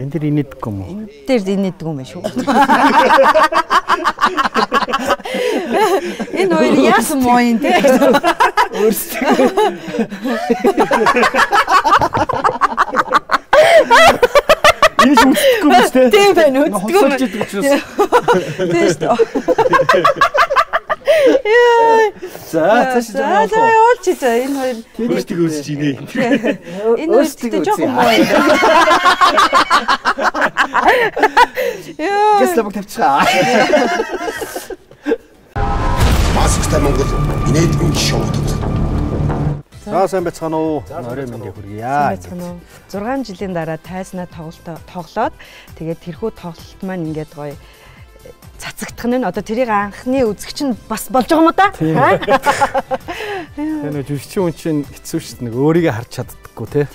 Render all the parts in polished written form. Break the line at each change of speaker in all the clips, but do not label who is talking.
энэ дэр инээдэггүй юм уу?
Энэ дээр инээдэг юм шүү. Энэ хоёр яасан муу юм те?
Өөрсдөө. Энэ ч үздэггүй юм шүү дээ.
Тийм байна, үздэггүй.
Хосолж идэг учраас.
Тийм шүү.
За
явуулж за энэ хоёр
өөрсдөө өөрсөж инээ.
Энэ өөрсдөө жоохон муу юм.
Гэслэг тавьчихаа.
Масктай Монгол инээдмийн шоуд.
За сайн байцгаана уу? Орой мэндийг хүргье.
Байцгаана уу? 6 жилийн дараа тайснаа тоглоод тэгээд тэрхүү тоглолт маань ингээд гоё цацагдах нь одоо тэрийг анхны үзэгч нь бас болж байгаа юм уу да?
Энэ жүжигчин хүн чинь хэцүү шүү дээ. Нэг өөрийгөө харж чаддаггүй те.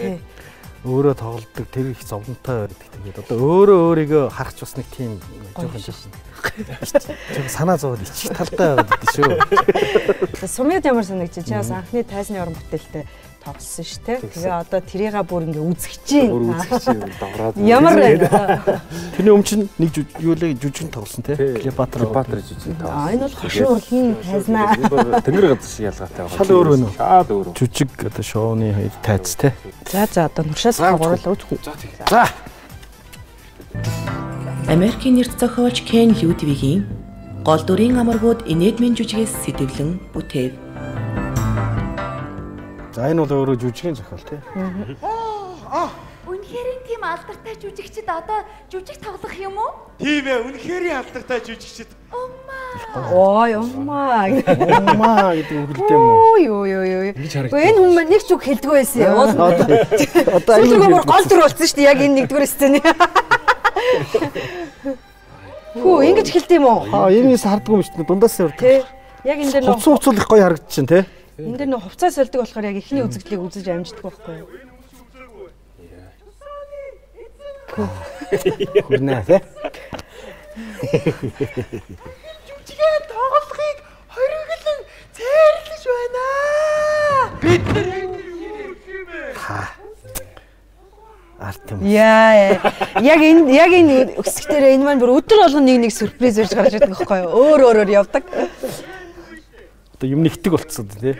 Өөрөө тоглодог тэр их зовлонтой байдаг. Тэгээд одоо өөрийгөө харах бас нэг тийм жоохон санаа зовоод ичих талтай байдаг шүү.
Сумьяд ямар санагдчих. Чи бас анхны тайсны орон бүтээлтэй тоглосон шүү те. Тэгээ одоо тэрийгээ бүр ингээ үзэгч юм. Ямар
тэрний өмнө чинь нэг юулээ жүжигэн тоглосон те. Клеопатра
жүжиг.
Энэ бол хошин урхын тайзнаа.
Тэнгэр газар шиг ялгаатай байгаа.
Шал өөр байна уу?
Шал өөр.
Жүжиг одоо шоуны хоёр тайц те.
За одоо нуршаас гурлаа үзгүй.
За.
Америкийн нэрт зохиолч Кен Людвигийн гол дүрийн амаргууд инээдмийн жүжигээс сэтгэлэн бүтээв.
За энэ бол өөрөө жүжигийн зохиол тий.
Үнэхээр тийм алдартай жүжигчд одоо жүжиг тоглох юм уу?
Тийм ээ, үнэхээр алдартай жүжигчд.
Ой, умаа
гэдэг үгэлтэй юм уу?
Ой. Энэ хүн маань нэг ч үг хэлдэггүй байсан юм.
Одоо
энэ гол дүр болсон шүү дээ. Яг энэ нэгдүгээр сцены. Хөө ингэж хэлдэг юм уу?
Энэс хардггүй юм шүү дээ. Дундаас нь
тий. Яг энэ дээр
хувцас их гоё харагдчихээн тий.
Энд дээр нэг хувцас сольдог болохоор яг ихний үзэгдлийг үзэж амждаг байхгүй юу?
Хүрнэ тий.
Жүжигийн тоглохыг хориглон зээрлэж байна. Бид
Артем.
Яг энэ өсгтөрөө энэ маань бүр өдөр болгон нэг сюрприз барьж гарч ирдэг байхгүй юу? Өөрөөр явдаг.
Одоо юм нэгтэг болцсон тий.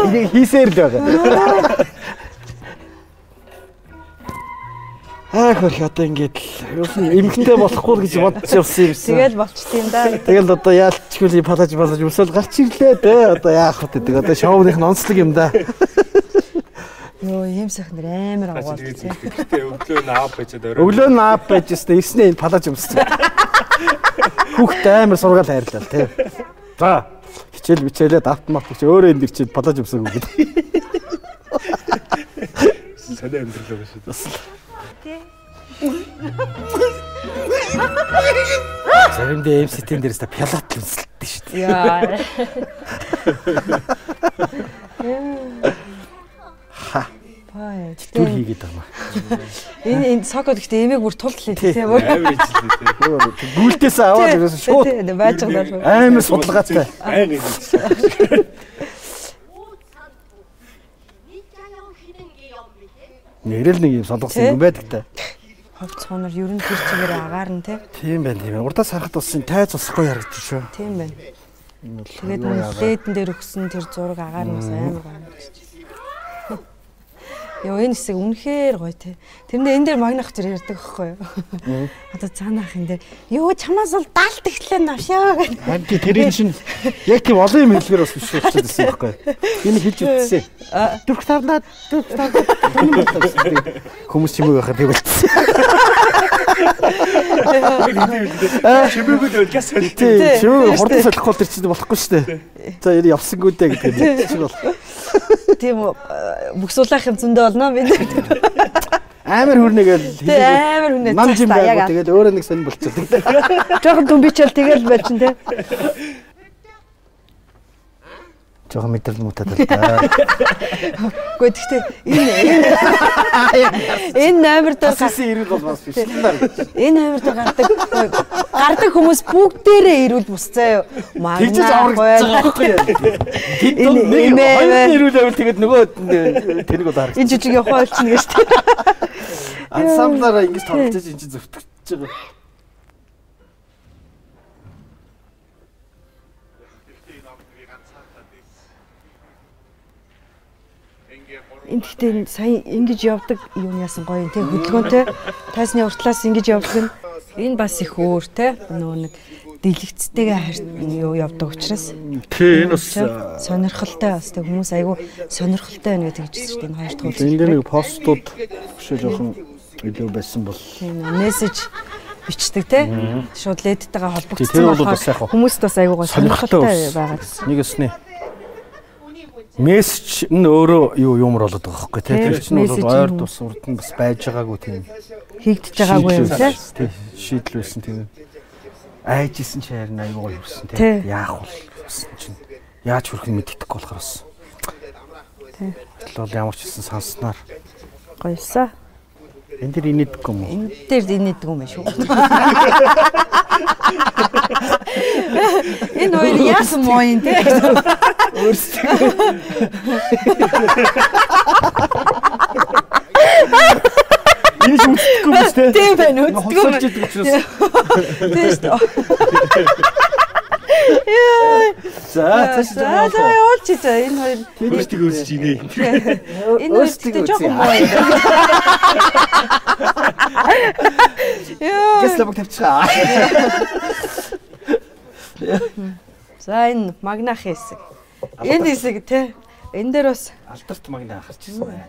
Энийг хийсээр л байгаа. Хөрх одоо ингээд эмхтэй болохгүй гэж бодож явсан юм.
Тэгэл болчтой юм да.
Тэгэл одоо яалтчгүй палаж өсөөл гарч ирлээ дээ. Одоо яах вэ гэдэг. Одоо шоуных нь онцлог юм да.
Йоо, ийм сайхан амар аваад тий.
Гэтэ өглөө наав байж байгаа.
Өглөө наав байж өстэй эснээ энэ палаж өмссөн. Хүүхд амар сургаал хайрлаа тий. За, хичээл бичээлээд автомат гэж өөрөө энэ ирчээд палаж өмсөг үгээд.
Санаа өндөрлөө гэж байна.
Заримдаа MC-тэн дээрээс та пялат өмсөлттэй шүү дээ.
Яа. Бай.
Түр хийгээд байгаа.
Энэ сокод гэхдээ эмээг бүр тулт лээ тийм үү?
Амар ижлээ.
Гүйлтээс аваад ерөөсөө шууд
байж байгаа шүү.
амар судалгаатай. Нэрэл нэг юм солонгосон юм байдаг та.
Ховц хонор ерөн тэр чигээр агаар нь тий.
Тийм байна тийм. Урдаас харахад бас энэ тайз усахгүй харагдчих шүү.
Тийм байна. Тэгээд лээдэн дээр өгсөн тэр зураг агаар нь бас амар гоё юм. Йоо энэ хэсэг үнэхээр гоё тий. Тэрнээ энэ дээр магнах зэрэг ярьдаг байхгүй юу? Одоо цаанаах энэ дээр ёо чамаас бол даалт ихлээ навшаа гэх.
Харин тэрийн чинь яг тийм олон юм хэлгээр бас биш болчихсон байсан байхгүй юу? Энэ хэлж үтсэн. Түрк тавнаад хүмүүс чимээг байхад би болчихсон.
Чимээгүүд өлгөөс
тий. Чимээг хурдан солихгүй тэр чинь болохгүй шүү дээ. За энэ явсангүү дээ гэдэг чинь бол.
Тийм үү. Бүксуулах юм зөндөө болно бид.
Амар хүрнэгээл
амар хүрнэ.
Нам жим байгаад тэгэл өөрөө нэг сонир болчихлоо.
Жохон дүнбичэл тэгэл байчин тий.
Жохон мэдрэл муутай л да.
Гэхдээ энэ номер дээр
ирүүл бол бас биш л даа.
Энэ номер дээр гардаг хүмүүс бүгдээрээ ирүүл бусцаа юу.
Тэгж аврах байхгүй юу? Нэг хоёр ирүүл байвал тэгээд нөгөө тэрийг бол харах.
Энэ жижиг явах ойлцно гэж тийм.
Ансамблаараа ингэж тоглож энэ чинь зөвтгөж байгаа.
Энэ гэхдээ сая ингэж явдаг юу яасан гоё тийм хөдөлгөөнтэй тайсны уртлаас ингэж явдаг энэ бас их өөр те нөгөө нэг дэлгэцтэйгээ юу явдаг учраас
тий энэ бас
сонирхолтой бас тэг хүмүүс айгүй сонирхолтой байна гэж хэлжсэн шүү дээ энэ хоёр дахь
үйл. Энд нэг постууд бишээ жоохон илүү байсан бол
мессеж бичдэг те шууд ледтэйгээ холбогдсон болохоор хүмүүст бас айгүй гоё сонирхолтой байгаа гэсэн.
Нэг өснэ мессеж нь өөрөө юу юмр болоод байгаа байхгүй тий. Тэр чинь бол ойр тус урд нь бас байж байгаагүй тийм
хийгдэж байгаагүй юм тий.
Шийдэл байсан тийм. Айжсэн чи харин аюу гоё хүрсэн тий. Яах вэ гэсэн чинь яаж хүрэх нь мэддэхгүй болохоор бас. Тий. Тэгэл ямар ч гэсэн санснаар
гоёсаа.
Энд дээр инээдэггүй юм уу?
Энд дээр инээдэг юм шүү. Энэ хоёр яасан муу юм те?
Өөрсдөө. Энэ ч үсдэхгүй юм шүү дээ.
Тийм байна, үсдэхгүй.
Хосолж идэг учраас.
Тийм шүү. За явуулж чий энэ хоёр
өөрсдөө өөрсөж инээ.
Энэ өөрсдөө жоохон муу.
Гэслэг тавьчихаа.
За энэ магнах хэсэг. Энэ хэсэг тий. Энэ дээр бас
Алдарт магнаа харж ирсэн байна.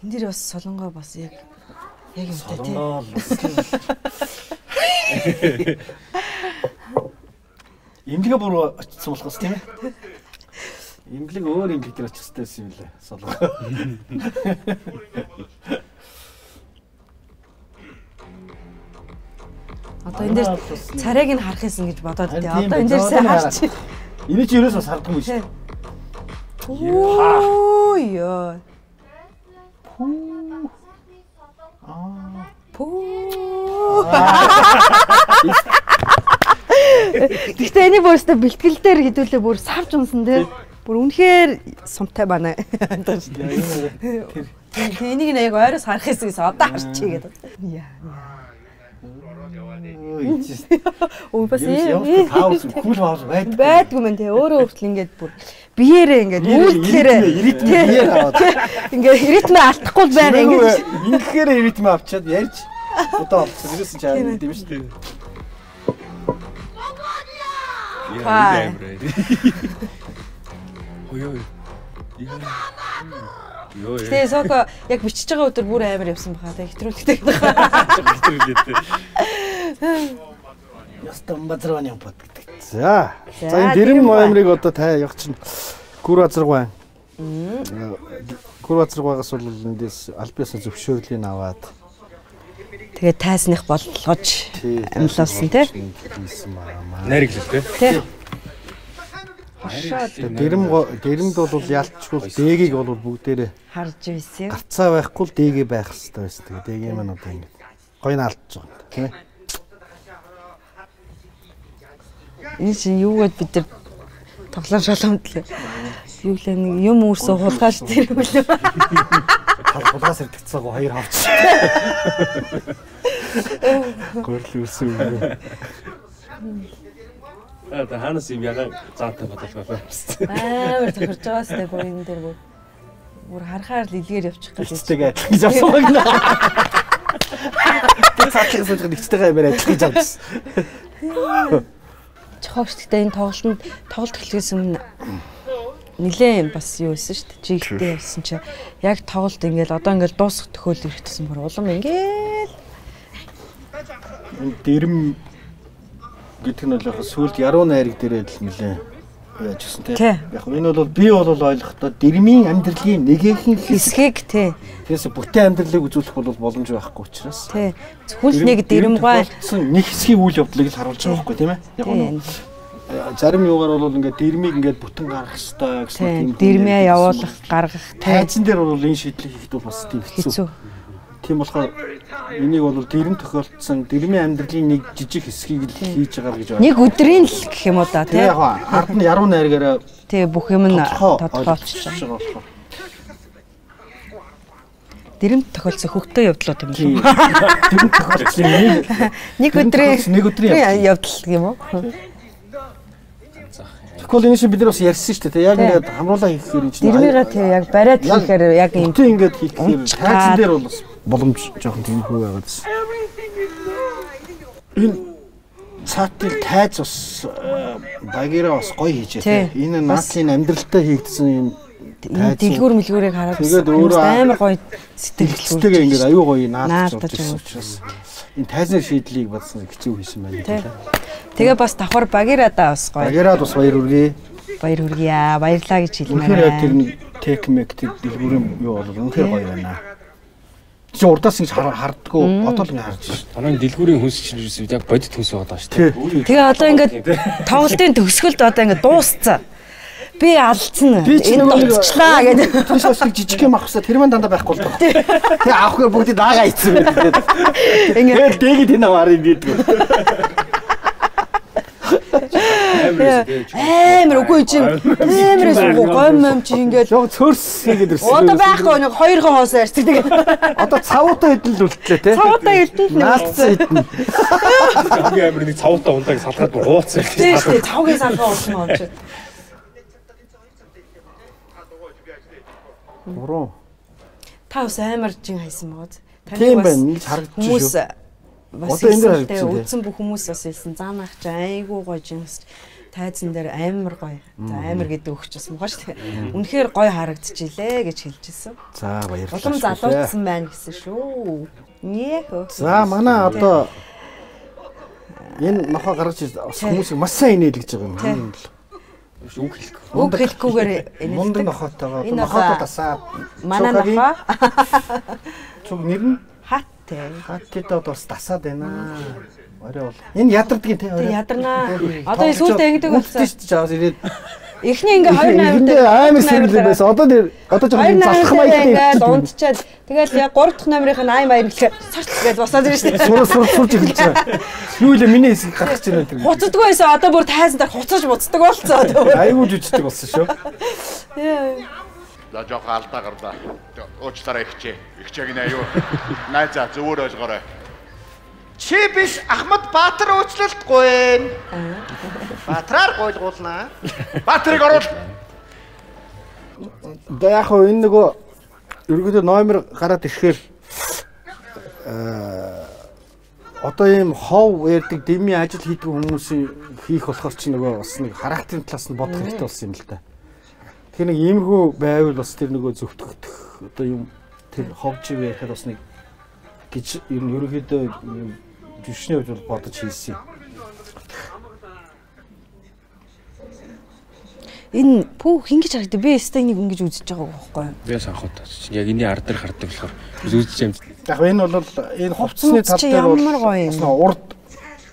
Энэ дээр бас солонгоо бас яг юм та тий.
Имлэг бүр очсон болохоос тийм ээ. Имлэг өөр имлэг дээр очих хэрэгтэй юм лээ. Солонгоо.
Одоо энэ дээр царайг нь харах юмсан гэж бодоод тий. Одоо энэ дээр сайн харчих.
Энэ ч ерөөсөө сардгүй юм шиг.
Оо ёо. Гэхдээ энийг өөрөөсөө бэлтгэл дээр хэдүүлээ бүр савж унсан тий. Бүр үнэхээр сумтай байна. Энийг нэг ойроос харах хэсгээс одоо харчихъя гэдэг. Яа. Оо бас
юм хаус кул хаус
байдгүй мэн тий. Өөрөө хүртэл ингээд бүр биеэрээ ингээд үйлдэлээрээ
ритм биеэр аваад
ингээд ритмээ алдахгүй байна ингээд
ингэхээр ритм авчаад ярьж одоо болсон. Ерөөсөн чаа юм шүү дээ.
Яа. Ой. Йоо.
Тэгээ Соко яг бичиж байгаа өдөр бүр амар явсан баха. Тэгээ хэтрүүлдэг.
Ястан базраны бод гэдэг. За энэ дэрэм номерыг одоо та яг чинь гүр базраг байна. Гүр базрагаас бол эндээс альбиасаа зөвшөөрлийг аваад
тэгээ тайсных болгож амьлуулсан тий.
Найрглал
тий.
Дэрэмд бол ялчгүй дээгийг бол бүгдээрээ
харж байсан.
гарцаа байхгүй л дээгээ байх хэрэгтэй байсан. Тэгээ дээгээ маань одоо ингэ гоё наалдж байгаа юм тийм ээ.
Энэ чинь юу гэд бид нар тоглоом шалгамтлаа. Юу л нэг юм өөрсөө хулгайш тэр юм лээ.
Хулгаас ирдэгцээгөө хоёр хавч. Гөрл үсэн юм.
Аа ханас юм яга заатай бодлоо.
Амар тохирж байгаа сте бүр энэ дээр бүр харахаар л илгээр явчих гэж.
Эцтэйгээ адилхан гэж авсан байна. Тэр цаатлын суулгад эцтэйгээ амар адилхан гэж авсан.
Чохогчдээ энэ тоглолт эхлэхээс өмнө нилээн бас юу байсан шүү дээ. Жигтэй явсан чи яг тоглолт ингээл одоо ингээл дуусах төхөөл ирэх тусан бүр улам ингээл
дэрэм гэдэг нь бол яг сүлд яруу найраг дээрээ л нилээн яаж гисэн те. Яг энэ бол би бол ойлгохдоо дэрмийн амьдралын нэгэн
хэсгийг те.
Тэгээс бүтэн амьдралыг үзүүлэх бол боломж байхгүй учраас.
Те. Зөвхөн нэг дэрэмгай
нэг хэсгийн үйл явдлыг л харуулж байгаа байхгүй тийм ээ. Яг нь зарим юугаар бол ингээд дэрмийг ингээд бүтэн гаргах хэрэгтэй гэсэн
тийм дэрмээ явуулах гаргах
тайзан дээр бол энэ шийдлийг хийхэд бол бас тийм хэцүү. Тийм болохоор энийг бол дэрэм тохиолдсон дэрмийн амьдралын нэг жижиг хэсгийг л хийж байгаа гэж байна.
Нэг өдрийн л гэх юм уу да тийм.
Яг ард нь яруу найргаараа
тийм бүх юм нь тодорхойлчихж байгаа болохоор. Дэрэм тохиолдсон хөвгтөө явдлууд юм шүү.
Дэрэм тохиолдсон
нэг өдрийн явдал юм уу?
Тэгвэл энэ шиг бид нар бас ярьсан шүү дээ. Яг ингээд хамруулаа хийхээр юм чинь.
Дэрмийгээ тийм яг бариад хийхээр яг юм.
Тэг ингээд хийхээр тайзан дээр бол бас боломж жоохон тийм хөө байгаад байна. Энэ цаатыг тайз бас багираа бас гоё хийжээ. Энэ наатын амьдралтай хийгдсэн юм
дэлгүүр мэлгүүрийг хараад
тэгээд өөрөө
амар гоё сэтгэлтэйгээ
ингээд аюу гоё наадаж байгаа учраас энэ тайзны шийдлийг бодсон хэцүү хийсэн байна.
Тэгээ бас давхар багираадаа бас гоё.
Багираад бас баяр хүргэе.
Баяр хүргье. Баярлаа гэж хэлмээр.
Тэгэхээр тэр нэг техмек дэлгүүрийн юу бол үнэхээр гоё байна. Чи урдаас ингэж хардггүй одоол ингэ харж байна.
Танай дэлгүүрийн хүнс чинь яг бодит хүнс байгаа шүү дээ.
Тэгээ одоо ингээд тоглолтын төгсгөлд одоо ингээд дуусцсан. Би алдсан. Энэ дуусчлаа гэдэг.
Түнш усыг жижиг юм авахсаа тэр мань дандаа байхгүй болдог. Тэгээ авахгүй бүгдийг даага ийцсэн гэдэг. Ингээд дээгд энэ аваарыг дийдэг.
Амар үгүй чи амарс гомм чи ингээд
цөрс хийгээд ирсэн.
Одоо байхгүй нэг 2 хоос ярьдаг тэгээд
одоо цавуутай хэдэн л үлдлээ те.
Цавуутай хэдэн л
наацсан хэдэн.
Хамгийн амар нэг цавуутай ундааг салгаад ууцсан.
Тийм тийм цавгийн салгаа уусан юм чи.
Буруу.
Та ус амар жин хайсан байгаа.
Тийм байна. Нэг харагдчих шүү.
Хүмүүс бас үдсэн бүх хүмүүс бас хэлсэн. Заанах чи айгуу гоё жинс. Тайзан дээр амар гоё. За амар гэдэг өгчсэн байгаа шүү дээ. Үнэхээр гоё харагдчихилээ гэж хэлжсэн.
За баярлалаа.
Улам залуучсан байна гэсэн шүү. Нээхөө.
За манай одоо энэ нохоо гаргаж бас хүмүүсийг маш сайн инээл гэж байгаа юм.
Үг хэлэхгүй.
Үг хэлэхгүйгээр
мундаг нохоотойгоо нохоотоо тасаа.
Манай нохоо.
Цуг нэр нь хаттай бас тасаад байна. Орой бол. Энэ ядардгийн те орой.
Ядарнаа. Одоо сүүлдээ ингэдэг болсон.
Тийш жаас ирээд.
Эхний ингээ 28-д
амар сэргэлэн байсан. Одоо жоохон залах маягтай
ингээд унтчаад тэгэл яг 3 дахь номерынх нь ай маяг гэхээр царц гэж босоод ирж байна.
Сурж эхэлж байгаа. Юу илээ миний хэсэг гарах гэж байна тэр.
Хуцдаггүй байсан. Одоо бүр тайзан дээр хуцаж буцдаг болцоо.
Айгуу жүжигдэг болсон шүү.
За жоох алдаа гарлаа. Уучлаарай ихчээ. Ихчээг нэ юу. Найзаа зөвөр ойлгоорой. Чи биш Ахмад Баатар уучлалтгүй. Баатраар гойлгуулнаа. Баатрыг оруул.
Да яг хөө энэ нөгөө ерөнхийдөө номер гараад ирэхээр одоо ийм хов ярддаг дэмий ажил хийдэг хүмүүсийн хийх болохоор чи нөгөө бас нэг характерын талаас нь бодох хэрэгтэй болсон юм л да. Тэгэхээр нэг иймэрхүү байвал бас тэр нөгөө зөвтгөх одоо юм тэр ховж ярихад бас нэг гэж ерөнхийдөө жүшний хувьд бодож хийсэн юм.
Энэ пүү ингэж харагдав. Би стейнийг ингэж үзэж байгаа байхгүй юу?
Би санахад яг энэ ард дээр хардаг болохоор үзэж юм.
Яг энэ бол энэ хувцсны тал дээр бол урд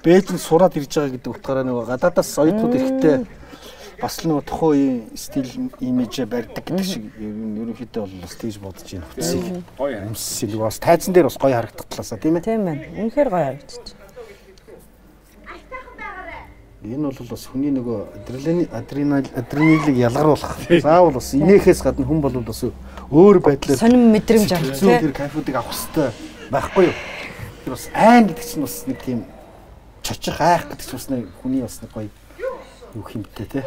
бэж нь сураад ирж байгаа гэдэг утгаараа нөгөө гадаадаас оюутнууд ирэхдээ бас нөгөө тухайн үеийн стил имиж барьдаг гэдэг шиг ерөнхийдөө бол бас тэгж бодож байна хувцсыг. Гоё юмс нөгөө бас тайзан дээр бас гоё харагдах талаасаа тийм ээ.
Тийм байна. Үнэхээр гоё харагдчих.
Энэ бол бас хүний нөгөө адреналиныг ялгаруулах. Заавал бас инээхээс гадна хүн бол бас өөр байдлаар
сонирм мэдрэмж авах тийм.
Тэр кайфуудыг авах хэрэгтэй байхгүй юу? Тэр бас айн гэдэг чинь бас нэг тийм чочих айх гэдэг чинь бас нэг хүний бас нэг гоё юу хэмтэй те.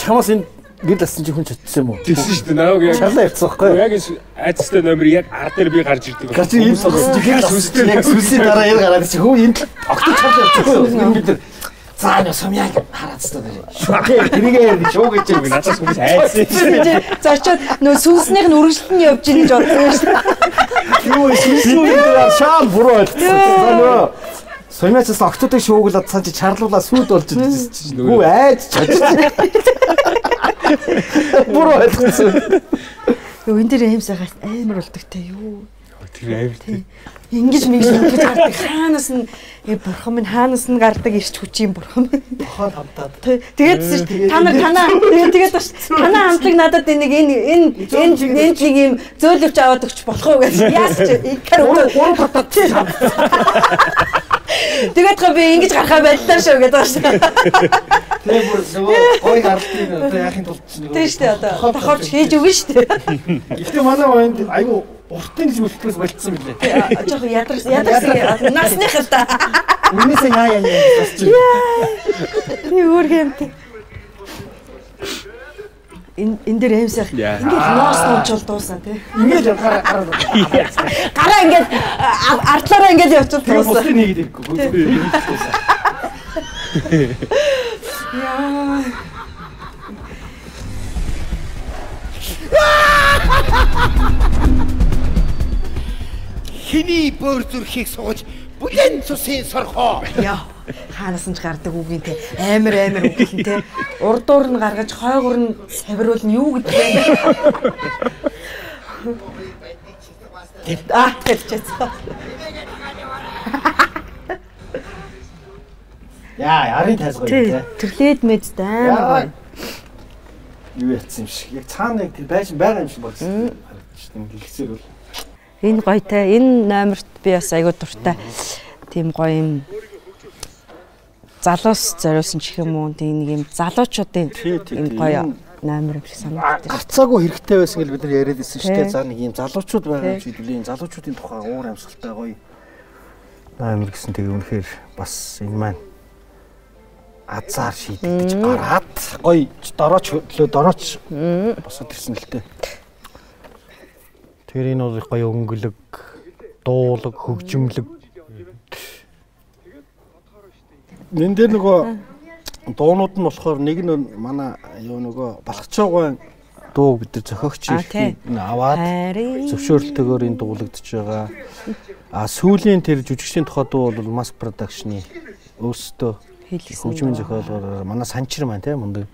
Чамаас энэ гэр ласан чи хүн чочсон юм уу?
Тийсэн шүү дээ. Нааг яг
чалаа явцсан байхгүй юу?
Яг айцтай номер яг ард дээр би гарч ирдэг.
Гарч ийм сонсож гэр сүстэй яг сүсийн дараа яг гараад чи хөө энэ огт чалаа явчихгүй юу? Бид заа нэ сумяг хараад стаа. Шүгэ тэрийгээ шуу гэж юм надаас хүмүүс айцсан.
Зочоод нөө сүнснийх нь үргэлжлэн явж ийн гэж бодсон шүү дээ.
Юу сүнснийх шаал буруу ойлцсон. Сумяцаас октодыг шууглаад цаан чи чарлуулаа сүйд болж ирсэн чинь. Хүү айц чаж. Буруу ойлгосон.
Юу энэ дээр юм сайхан амар болдог те юу.
тэр авир.
Ингэж мэгж гардаг. Хаанаас нь бурхан минь хаанаас нь гардаг ирч хүчийн бурхан минь.
Бохоод хамтаад.
Тэгээд танаа тэгээд бас танаа хамтлаг надад энийг энд нэг юм зөөлөвч аваад өгч болох уу гэж яас чи икэр уран хотод. Тэгээд би ингэж гарахаа байлаа шүү гэдэг байна шүү.
Тэгээ бүр нөгөө гой гарлтын одоо яахын тулд чинь.
Тийм шүү дээ одоо тохиолж хийж өгнө шүү дээ.
Гэхдээ манай вонд айгу уртын гэж үлдэхээс болцсон билээ.
Жохо ядарсан насных л да.
Үнээсээ яа бас чи.
Би өөргөмт. Энэ дээр аимсах. Ингээд ноос нуучул дуусаа тий.
Ингээд гараа.
Гараа ингээд артлаараа ингээд явчихвал дуусаа.
Бусдын нэгэд ирэхгүй.
Яа.
Хиний бөөр зүрхийг сууж бүлэн цусын сорхоо.
Яа. Хаанаас нь ч гардаг үг юм те. Амар үг юм те. Урдуур нь гаргаж хойгор нь савируул нь юу гэдэг вэ? Тэгчээц.
Яа, ярын тайзгаа те.
Тэрлээд мэдтэй амар гоё.
Юу яцсан юм шиг. Яг цаана яг тэр байшин байгаа юм шиг болсон. Харагдчих юм гэлцээр бол.
Энэ гоё те. Энэ номерт би бас айгуу дуртай. Тийм гоё юм. Залуус зориулсан ч юм уу тийм нэг юм залуучуудын юм гоё номер юм шиг санагдав.
Гацаагүй хэрэгтэй байсан гэж бид нар яриад байсан шүү дээ. За нэг юм залуучууд байгаа юм шиг үлээ. Залуучуудын тухай уур амьсгалтай гоё номер гэсэн тэгээ үнэхээр бас энэ маань азар шийдэх гэж гараад гоё дорооч босоод ирсэн л дээ. Тэр энэ бол гоё өнгөлөг, дуулаг, хөгжимлөг. Нэн дээр нөгөө дуунууд нь болохоор нэг нь манай юу нөгөө балхачаагаан дуу бид нар зохиогч аваад зөвшөөрлөлтөөр энэ дуулагдж байгаа. Сүүлийн тэр жүжигчдийн тухай дуу бол Mass Production-ы өөрсдөө хөгжмийн зохиолгоор манай санчир маань тийм мундаг.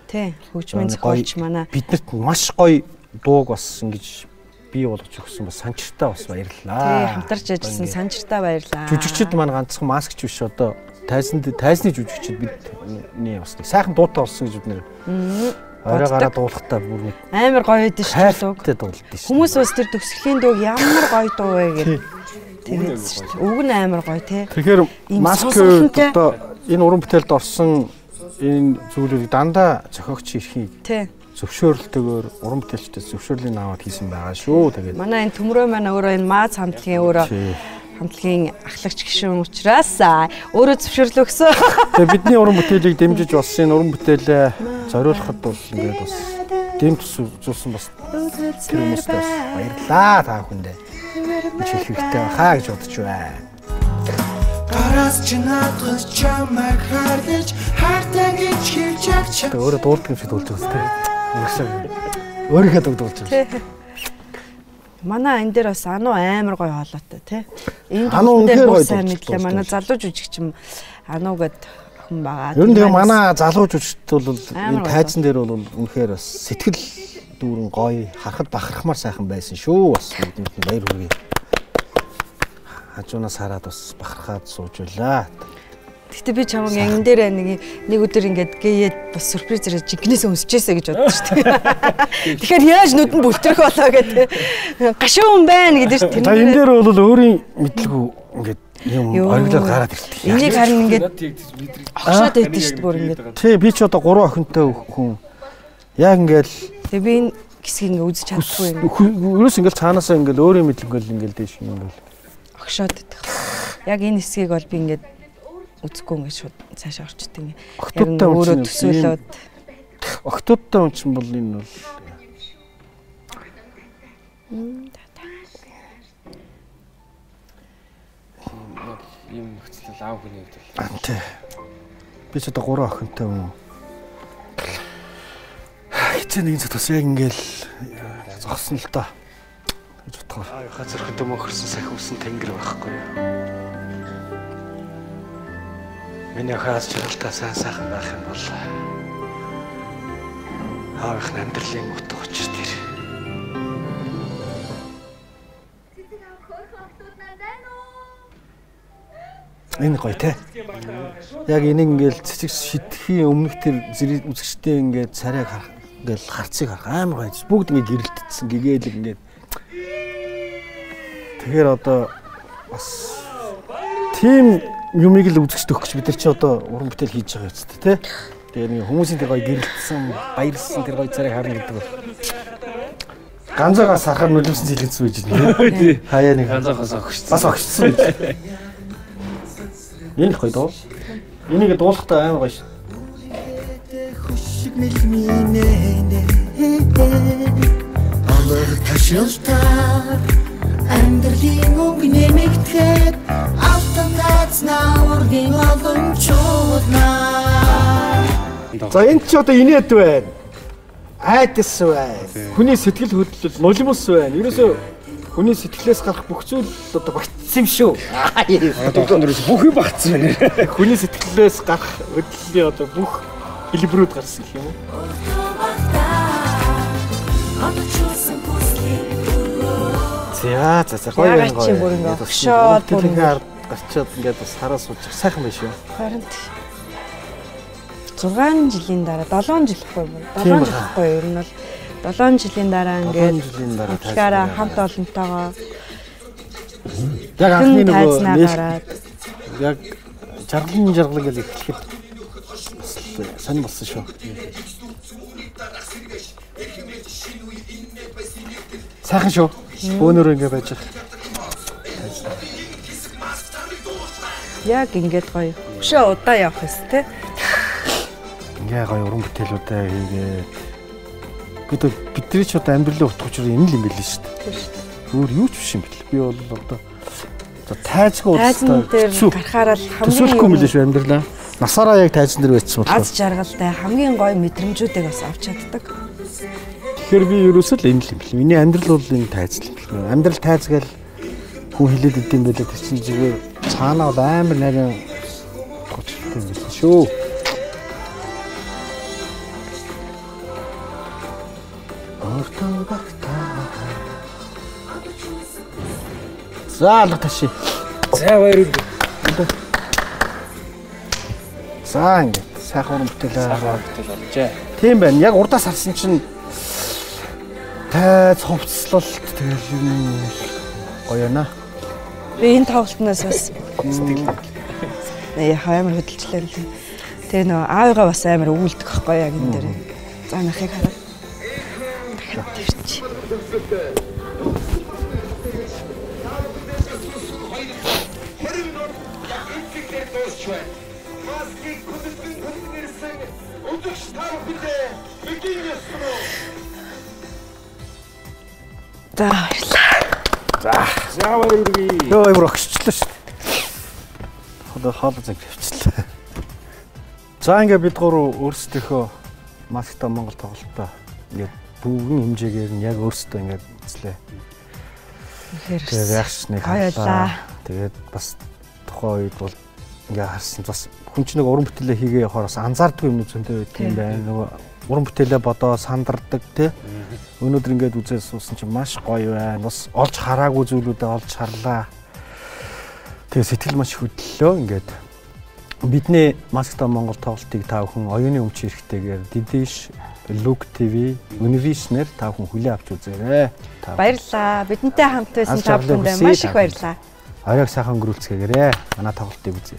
Тийм хөгжмийн зохиолч манай
биднэрт маш гоё дууг бас ингэж бий болгож өгсөн бас санчиртаа бас баярлалаа.
Тийм хамтарч ажилласан санчиртаа баярлалаа.
Жүжигчд маань ганцхан маскч биш одоо тайзны жүжигчд бидний бас сайхан дуутай болсон гэж бид нэр орой гараа дуулахтаа бүр
амар гоё байдсан шүү
дээ дуулдаг шүү.
Хүмүүс бас тэр төгсгөлийн дууг ямар гоё дуу вэ гэдэг тэгээд шүү дээ. Үг нь амар гоё тий.
Тэгэхээр маск одоо энэ уран бүтээлд орсон энэ зүйлүүдийг дандаа зохиогч эрхийг
тий
зөвшөөрлөлтөөр уран бүтээлчдээс зөвшөөрлийн аваад хийсэн байгаа шүү. Тэгээд
манай энэ төмрөө маань өөрөө энэ Маз хамтлагийн өөрөө хамтлагийн ахлагч гишүүн учраас өөрөө зөвшөөрлөө өгсөн.
Тэгээ бидний уран бүтээлийг дэмжиж бас энэ уран бүтээлээ зориулахад бол ингээд бас дэм тусуулсан бас тэр хүмүүстээ бас баярлалаа та бүхэндээ. Чи хэрэгтэй хаа гэж бодож байна. Гараас чинаатгаж чамайг харлаж хартаа гэж хэлж авч. Өөрөө дуулдаг юм шиг дуулж байгаа тест. Өөрийнхөө дуулж байгаа.
Манай энэ дээр бас ануу амар гоё хоолойтой тий. Энэ дээр бүр сайн мэдлээ. Манай залуу жүжигч юм ануу гэд хүн байгаа.
Ер нь тэгээ манай залуу жүжигчд бол энэ тайзан дээр бол үнэхээр бас сэтгэл дүүрэн гоё харахад бахархмаар сайхан байсан шүү. Бас бидэнд баяр хүргэе. Хажуунаас хараад бас бахархаад сууж байлаа.
Гэхдээ би чамаг яг энэ дээр нэг өдөр ингээд гээгээд бас сюрпризээр жигнээс өмсчээсэ гэж бодсон шүү дээ. Тэгэхээр яаж нүд нь бүлтрэх болоо гэдэг. Гашуун хүн байна гэдэг шүү дээ.
За энэ дээр бол өөрийн мэдлгүй ингээд юм ориглоод гараад ирдэг.
Энийг харин ингээд огшоод байдсан шүү дээ бүр ингээд.
Тий би ч одоо 3 охинтой хүн. Яг ингээд
тэгээ би энэ хэсгийг ингээд үзэж чадахгүй юм.
Ерөөс ингээд цаанаасаа ингээд өөрийн мэдлэггүй ингээд дээш юм ингээд
огшоод байдаг. Яг энэ хэсгийг бол би ингээд үзэхгүй ингээд шууд цаашаа орчдөг юм.
Октодтой
өөрөө төсөөлөд
октодтой хүн чинь бол энэ бол
ийм нөхцөл аав хүний хувьд бол
анти. Би ч одоо 3 охинтой юм. Хичээн нэг зүйл бас яг ингээл зогсон л та. гэж бодгоо.
Газар дөмөхөрсөн сахиусан тэнгэр байхгүй юу? Миний хаас чирэлтээ сайхан байх юм бол аавынхны амьдралын утга учир тэр.
Энэ гоё те. Яг энийг ингээл цэцэг шидэхийн өмнөх тэр зэрэг үзэгчтэй ингээд царайг харах ингээл харцыг харах амар гоё. Бүгд ингээд гэрэлтсэн гэгээл ингээд. Тэгэхээр одоо бас тийм юмыг л үзэгчд өгөх гэж бид нар чи одоо уран бүтээл хийж байгаа юм те. Тэгээ нэг хүмүүсийн тэр гоё гэрэлтсэн, баярлсан тэр гоё царайг харна гэдэг бол ганцаагаас харахаар нулимсэн зилгэсэн байж байна. Хаяа нэг ганцаагаас огшсон. Бас огшсон. Энэ гоё доо. Энийг дуулахдаа амар гоё шүү.
Алар ташилтаар амьдралын өнгө нэмэгдэхэд автоматнаа ургийн боломжууднаа.
За энэ ч одоо инээд байна. Айдас байна. Хүний сэтгэл хөдлөл нулимс байна. Ерөөсөө хүний сэтгэлээс гарах бүх зүйл одоо багтсан юм шүү.
Одоо өнөөс бүх юм багтсан байна.
Хүний сэтгэлээс гарах хөдлөлийн одоо бүх хэлбэрүүд гарсан гэх юм уу? За гоё байна гоё.
Бүр ингээ өгшөөд бүр ингээ
гарчаад ингээд бас хараа сууж сайхан байна шүү.
Харин 6 жилийн дараа 7 жил ихгүй юу? 7 жил ихгүй юу? Ер нь бол 7 жилийн дараа ингээд тэгэхээр хамт олонтойгоо
яг анхны нөгөө яг жаргалын гэж эхлэхэд сонир болсон шүү. Сайхан шүү. Өөнөр ингэ байж байгаа.
Яг ингэж гоё. Өшөө удаа явах хэвчээ те.
Ингээ гоё уран бүтээлүүдээ хийгээд бидний ч одоо амьдралын утга учир энэ л юм байл шүү дээ. Өөр юу ч биш юм бэл. Би бол одоо тайзгүй
удаа гарахаараа л
хамгийн юм л шүү амьдралаа. Насаараа яг тайзан дээр байцсан болохоор
аз жаргалтай хамгийн гоё мэдрэмжүүдийг бас авч чаддаг.
Тэгэхээр би ерөөсөө л энэ л юм бэл. Миний амьдрал бол энэ тайз л юм. Амьдрал тайзгээл хүн хилээд идэм байлаа тэр чинь зүгээр цаанаа бол амар нарийн утгатай юм байна шүү. За алга таши.
За баяр.
За ингэ сайхан уран бүтээл
болжээ.
Тийм байна. Яг урдаас харсан чинь тайз хувцлалт тэгэл юм гоё яана.
Би энэ тоглолтноос бас сэтгэл амар хөдөлчлээ л. Тэгээ нөө аавыгаа бас амар өгүүлдэг байхгүй яг энэ дээр. За нахыг хараа. Дахиад тавьчих. За баярлалаа.
За баяр.
Йоо ямар огшчлаа шүү. Хоол зэг тавьчихлаа. За ингээ бид гурав өөрсдийнхөө маскта Монгол тоглолтоо ингээ бүгэн хэмжээгээр нь яг өөрсдөө ингээ үзлээ. Тэгээд реакшныг хайлаа. Тэгээд бас тухайн үед бол ингээ харсан бас хүн чинь нэг уран бүтээлээ хийгээ явахаар бас анзаардгүй юм зөнтэй байдаг юм байна. Нөгөө уран бүтээлээ бодоо сандардаг тий. Өнөөдөр ингээд үзээс суусан чинь маш гоё байна. Бас олж хараагүй зүйлүүдээ олж харлаа. Тэгээ сэтгэл маш хөдлөлөө ингээд бидний Маскта Монгол тоглолтыг та бүхэн оюуны өмч эрэхтэйгээр Дидиш, Look TV, Univision-ээр та бүхэн хүлээн авч үзээрэй.
Баярлалаа. Бидэнтэй хамт байсан та бүхэнд маш их баярлалаа.
Оройг сайхан өнгөрүүлцгээгээрэй. Манай тоглолтыг үзье.